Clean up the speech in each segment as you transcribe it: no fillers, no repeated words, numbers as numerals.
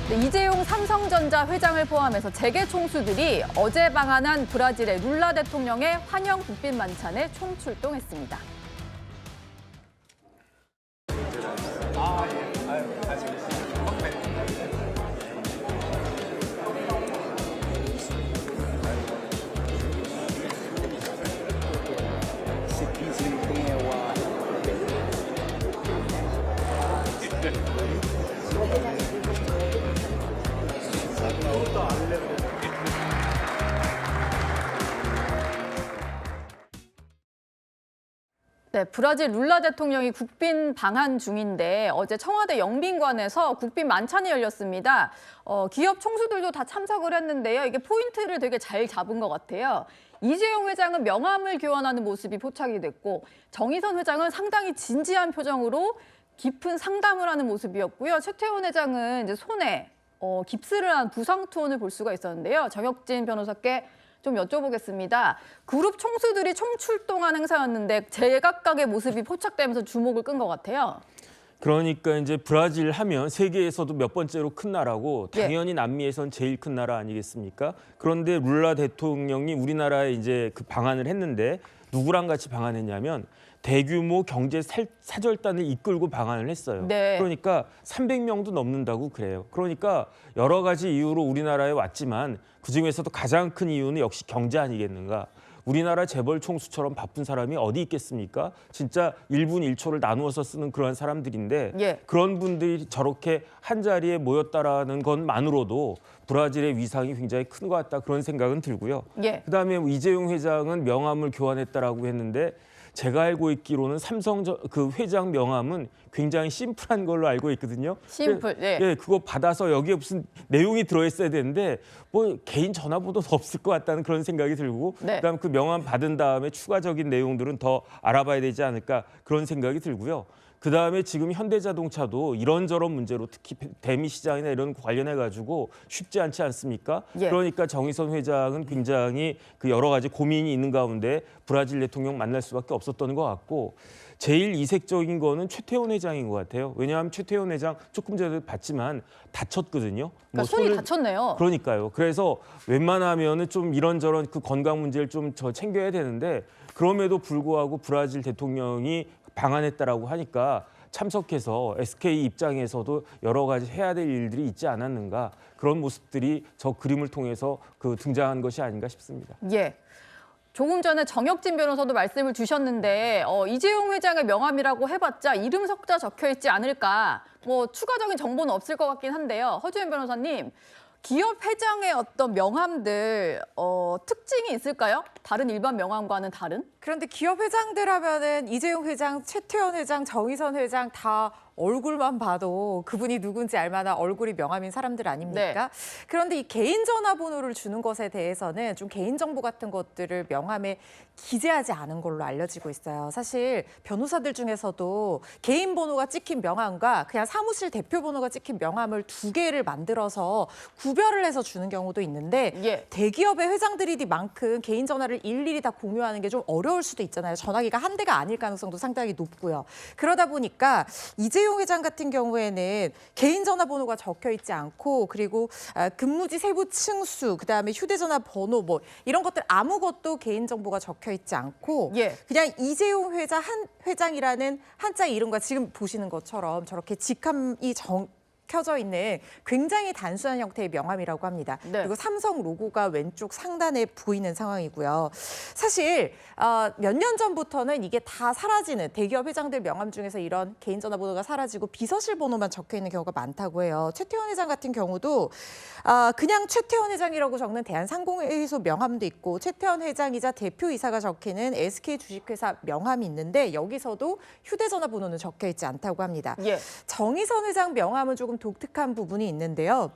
네, 이재용 삼성전자 회장을 포함해서 재계 총수들이 어제 방한한 브라질의 룰라 대통령의 환영 국빈 만찬에 총출동했습니다. 네, 브라질 룰라 대통령이 국빈 방한 중인데 어제 청와대 영빈관에서 국빈 만찬이 열렸습니다. 기업 총수들도 다 참석을 했는데요. 이게 포인트를 되게 잘 잡은 것 같아요. 이재용 회장은 명함을 교환하는 모습이 포착이 됐고 정의선 회장은 상당히 진지한 표정으로 깊은 상담을 하는 모습이었고요. 최태원 회장은 이제 손에 깁스를 한 부상 투혼을 볼 수가 있었는데요. 정혁진 변호사께 좀 여쭤보겠습니다. 그룹 총수들이 총출동한 행사였는데 제각각의 모습이 포착되면서 주목을 끈 것 같아요. 그러니까 이제 브라질 하면 세계에서도 몇 번째로 큰 나라고 당연히 남미에선 제일 큰 나라 아니겠습니까? 그런데 룰라 대통령이 우리나라에 이제 그 방한을 했는데 누구랑 같이 방한했냐면 대규모 경제 사절단을 이끌고 방한을 했어요. 네. 그러니까 300명도 넘는다고 그래요. 그러니까 여러 가지 이유로 우리나라에 왔지만 그중에서도 가장 큰 이유는 역시 경제 아니겠는가. 우리나라 재벌 총수처럼 바쁜 사람이 어디 있겠습니까? 진짜 1분 1초를 나누어서 쓰는 그런 사람들인데 그런 분들이 저렇게 한자리에 모였다라는 것만으로도 브라질의 위상이 굉장히 큰 것 같다 그런 생각은 들고요. 그다음에 이재용 회장은 명함을 교환했다라고 했는데 제가 알고 있기로는 삼성 그 회장 명함은 굉장히 심플한 걸로 알고 있거든요. 심플. 예, 그거 받아서 여기에 무슨 내용이 들어있어야 되는데 뭐 개인 전화번호도 없을 것 같다는 그런 생각이 들고 그다음 그 명함 받은 다음에 추가적인 내용들은 더 알아봐야 되지 않을까 그런 생각이 들고요. 그다음에 지금 현대자동차도 이런저런 문제로 특히 대미 시장이나 이런 관련해 가지고 쉽지 않지 않습니까? 그러니까 정의선 회장은 굉장히 그 여러 가지 고민이 있는 가운데 브라질 대통령 만날 수밖에 없었던 것 같고 제일 이색적인 거는 최태원 회장인 것 같아요. 왜냐하면 최태원 회장 조금 전에 봤지만 다쳤거든요. 그러니까 손이 다쳤네요. 그러니까요. 그래서 웬만하면은 좀 이런저런 그 건강 문제를 좀 챙겨야 되는데 그럼에도 불구하고 브라질 대통령이 방한했다라고 하니까 참석해서 SK 입장에서도 여러 가지 해야 될 일들이 있지 않았는가 그런 모습들이 저 그림을 통해서 등장한 것이 아닌가 싶습니다. 예. 조금 전에 정혁진 변호사도 말씀을 주셨는데 이재용 회장의 명함이라고 해봤자 이름 석자 적혀 있지 않을까 뭐 추가적인 정보는 없을 것 같긴 한데요. 허주연 변호사님. 기업 회장의 어떤 명함들 특징이 있을까요? 다른 일반 명함과는 다른? 그런데 기업 회장들 하면은 이재용 회장, 최태원 회장, 정의선 회장 다 얼굴만 봐도 그분이 누군지 알만한 얼굴이 명함인 사람들 아닙니까? 그런데 이 개인 전화번호를 주는 것에 대해서는 좀 개인정보 같은 것들을 명함에 기재하지 않은 걸로 알려지고 있어요. 사실 변호사들 중에서도 개인 번호가 찍힌 명함과 그냥 사무실 대표 번호가 찍힌 명함을 두 개를 만들어서 구별을 해서 주는 경우도 있는데 대기업의 회장들이만큼 개인 전화를 일일이 다 공유하는 게 좀 어려울 수도 있잖아요. 전화기가 한 대가 아닐 가능성도 상당히 높고요. 그러다 보니까 이재용 회장 같은 경우에는 개인 전화번호가 적혀 있지 않고 그리고 근무지 세부 층수, 그다음에 휴대전화 번호 뭐 이런 것들 아무것도 개인 정보가 적혀 있지 않고 그냥 이재용 회장이라는 한자 이름과 지금 보시는 것처럼 저렇게 직함이 켜져 있는 굉장히 단순한 형태의 명함이라고 합니다. 그리고 삼성 로고가 왼쪽 상단에 보이는 상황이고요. 사실 몇 년 전부터는 이게 다 사라지는 대기업 회장들 명함 중에서 이런 개인 전화번호가 사라지고 비서실 번호만 적혀 있는 경우가 많다고 해요. 최태원 회장 같은 경우도 그냥 최태원 회장이라고 적는 대한상공회의소 명함도 있고 최태원 회장이자 대표이사가 적히는 SK 주식회사 명함이 있는데 여기서도 휴대전화 번호는 적혀 있지 않다고 합니다. 정의선 회장 명함은 조금 독특한 부분이 있는데요.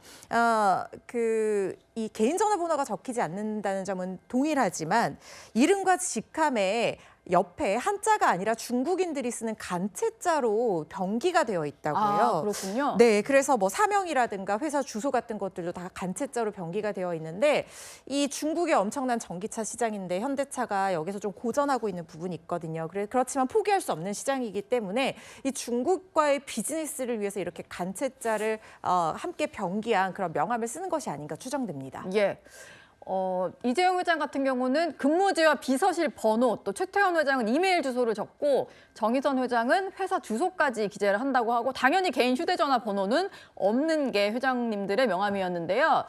이 개인 전화번호가 적히지 않는다는 점은 동일하지만 이름과 직함에 옆에 한자가 아니라 중국인들이 쓰는 간체자로 병기가 되어 있다고요. 아, 그렇군요. 네, 그래서 뭐 사명이라든가 회사 주소 같은 것들도 다 간체자로 병기가 되어 있는데 이 중국의 엄청난 전기차 시장인데 현대차가 여기서 좀 고전하고 있는 부분이 있거든요. 그렇지만 포기할 수 없는 시장이기 때문에 이 중국과의 비즈니스를 위해서 이렇게 간체자를 함께 병기한 그런 명함을 쓰는 것이 아닌가 추정됩니다. 예. 이재용 회장 같은 경우는 근무지와 비서실 번호, 또 최태원 회장은 이메일 주소를 적고 정의선 회장은 회사 주소까지 기재를 한다고 하고 당연히 개인 휴대전화 번호는 없는 게 회장님들의 명함이었는데요.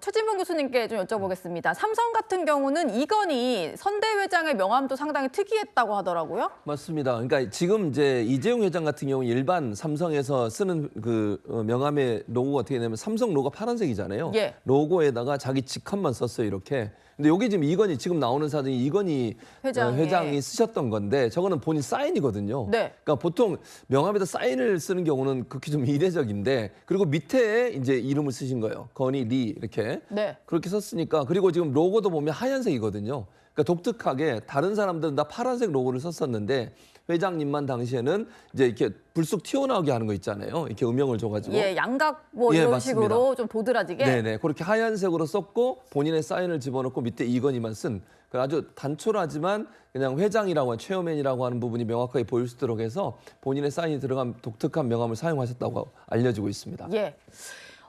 최진봉 교수님께 좀 여쭤보겠습니다. 삼성 같은 경우는 이건희 선대 회장의 명함도 상당히 특이했다고 하더라고요. 맞습니다. 그러니까 지금 이제 이재용 회장 같은 경우 일반 삼성에서 쓰는 그 명함의 로고가 어떻게 되냐면 삼성 로고가 파란색이잖아요. 예. 로고에다가 자기 직함만 썼어요, 이렇게. 근데 여기 지금 이건희 지금 나오는 사진이 이건희 회장이 쓰셨던 건데 저거는 본인 사인이거든요. 네. 그러니까 보통 명함에다 사인을 쓰는 경우는 극히 좀 이례적인데 그리고 밑에 이제 이름을 쓰신 거예요. 건희 리 이렇게. 네. 그렇게 썼으니까 그리고 지금 로고도 보면 하얀색이거든요. 그러니까 독특하게 다른 사람들은 다 파란색 로고를 썼었는데 회장님만 당시에는 이제 이렇게 불쑥 튀어나오게 하는 거 있잖아요. 이렇게 음영을 줘가지고. 예, 양각 뭐 예, 이런 맞습니다. 식으로 좀 도드라지게. 네네. 그렇게 하얀색으로 썼고 본인의 사인을 집어넣고 밑에 이건희만 쓴 아주 단촐하지만 그냥 회장이라고 하는 체어맨이라고 하는 부분이 명확하게 보일 수 있도록 해서 본인의 사인이 들어간 독특한 명함을 사용하셨다고 알려지고 있습니다. 예.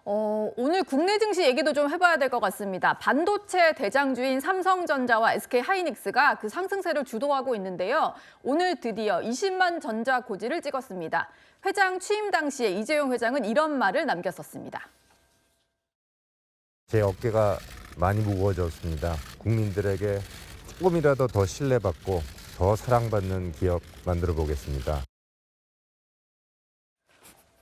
오늘 국내 증시 얘기도 좀 해봐야 될 것 같습니다. 반도체 대장주인 삼성전자와 SK하이닉스가 그 상승세를 주도하고 있는데요. 오늘 드디어 20만 전자 고지를 찍었습니다. 회장 취임 당시에 이재용 회장은 이런 말을 남겼었습니다. 제 어깨가 많이 무거워졌습니다. 국민들에게 조금이라도 더 신뢰받고 더 사랑받는 기업 만들어 보겠습니다.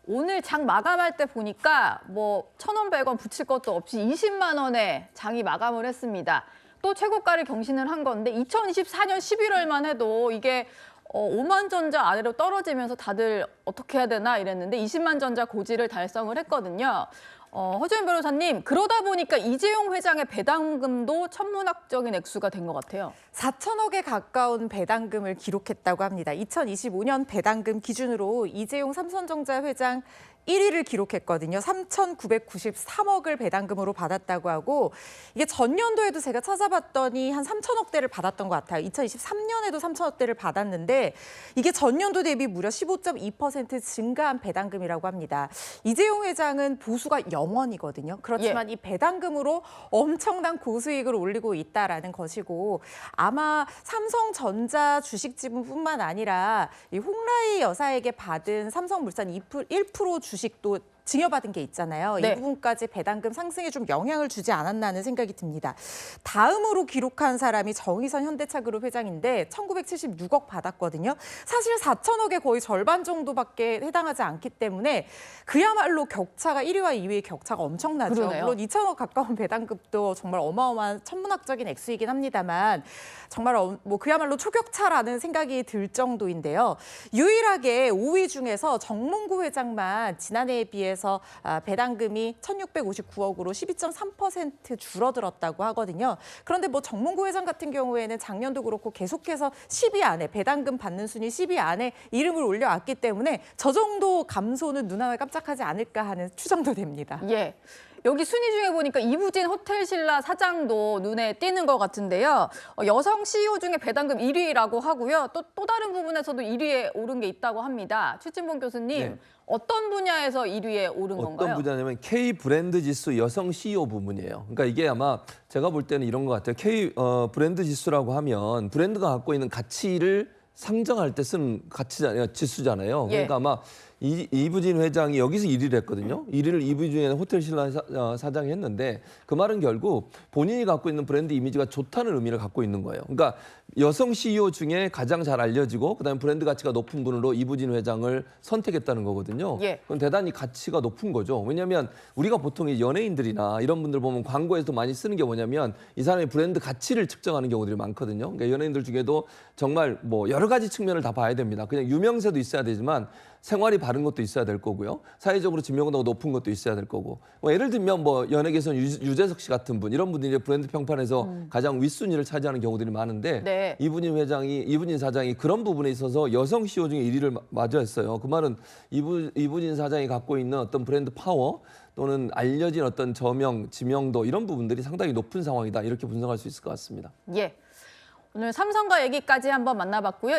오늘 장 마감할 때 보니까 뭐 1,100원 붙일 것도 없이 20만 원에 장이 마감을 했습니다. 또 최고가를 경신을 한 건데 2024년 11월만 해도 이게 5만 전자 아래로 떨어지면서 다들 어떻게 해야 되나 이랬는데 20만 전자 고지를 달성을 했거든요. 허주연 변호사님, 그러다 보니까 이재용 회장의 배당금도 천문학적인 액수가 된 것 같아요. 4천억에 가까운 배당금을 기록했다고 합니다. 2025년 배당금 기준으로 이재용 삼성전자 회장 1위를 기록했거든요. 3,993억을 배당금으로 받았다고 하고 이게 전년도에도 제가 찾아봤더니 한 3천억대를 받았던 것 같아요. 2023년에도 3천억대를 받았는데 이게 전년도 대비 무려 15.2% 증가한 배당금이라고 합니다. 이재용 회장은 보수가 0원이거든요. 그렇지만 이 배당금으로 엄청난 고수익을 올리고 있다라는 것이고 아마 삼성전자 주식 지분뿐만 아니라 이 홍라희 여사에게 받은 삼성물산 1% 주식도 증여받은 게 있잖아요. 네. 이 부분까지 배당금 상승에 좀 영향을 주지 않았나 하는 생각이 듭니다. 다음으로 기록한 사람이 정의선 현대차그룹 회장인데 1976억 받았거든요. 사실 4천억의 거의 절반 정도밖에 해당하지 않기 때문에 그야말로 격차가 1위와 2위의 격차가 엄청나죠. 그러네요. 물론 2천억 가까운 배당금도 정말 어마어마한 천문학적인 액수이긴 합니다만 정말 뭐 그야말로 초격차라는 생각이 들 정도인데요. 유일하게 5위 중에서 정몽구 회장만 지난해에 비해서 배당금이 1,659억으로 12.3% 줄어들었다고 하거든요. 그런데 뭐 정몽구 회장 같은 경우에는 작년도 그렇고 계속해서 10위 안에 배당금 받는 순위 10위 안에 이름을 올려왔기 때문에 저 정도 감소는 눈하늘 깜짝하지 않을까 하는 추정도 됩니다. 예. 여기 순위 중에 보니까 이부진 호텔신라 사장도 눈에 띄는 것 같은데요. 여성 CEO 중에 배당금 1위라고 하고요. 또 다른 부분에서도 1위에 오른 게 있다고 합니다. 최진봉 교수님, 네. 어떤 분야에서 1위에 오른 건가요? 어떤 분야냐면 K 브랜드 지수 여성 CEO 부문이에요. 그러니까 이게 아마 제가 볼 때는 이런 것 같아요. K 브랜드 지수라고 하면 브랜드가 갖고 있는 가치를 상정할 때 쓰는 가치잖아요, 지수잖아요. 그러니까 예. 아마 이부진 회장이 여기서 1위를 했거든요. 1위를 이부진의 호텔신라 사장이 했는데 그 말은 결국 본인이 갖고 있는 브랜드 이미지가 좋다는 의미를 갖고 있는 거예요. 그러니까 여성 CEO 중에 가장 잘 알려지고 그다음에 브랜드 가치가 높은 분으로 이부진 회장을 선택했다는 거거든요. 예. 그건 대단히 가치가 높은 거죠. 왜냐하면 우리가 보통 이 연예인들이나 이런 분들 보면 광고에서 많이 쓰는 게 뭐냐면 이 사람의 브랜드 가치를 측정하는 경우들이 많거든요. 그러니까 연예인들 중에도 정말 뭐 여러 가지 측면을 다 봐야 됩니다. 그냥 유명세도 있어야 되지만 생활이 바른 것도 있어야 될 거고요. 사회적으로 지명도가 높은 것도 있어야 될 거고. 뭐 예를 들면 뭐 연예계에서는 유재석 씨 같은 분 이런 분들이 이제 브랜드 평판에서 가장 윗순위를 차지하는 경우들이 많은데 네. 이분진 사장이 그런 부분에 있어서 여성 CEO 중에 1위를 마주했어요. 그 말은 이분진 사장이 갖고 있는 어떤 브랜드 파워 또는 알려진 어떤 저명, 지명도 이런 부분들이 상당히 높은 상황이다. 이렇게 분석할 수 있을 것 같습니다. 예. 오늘 삼성과 얘기까지 한번 만나봤고요.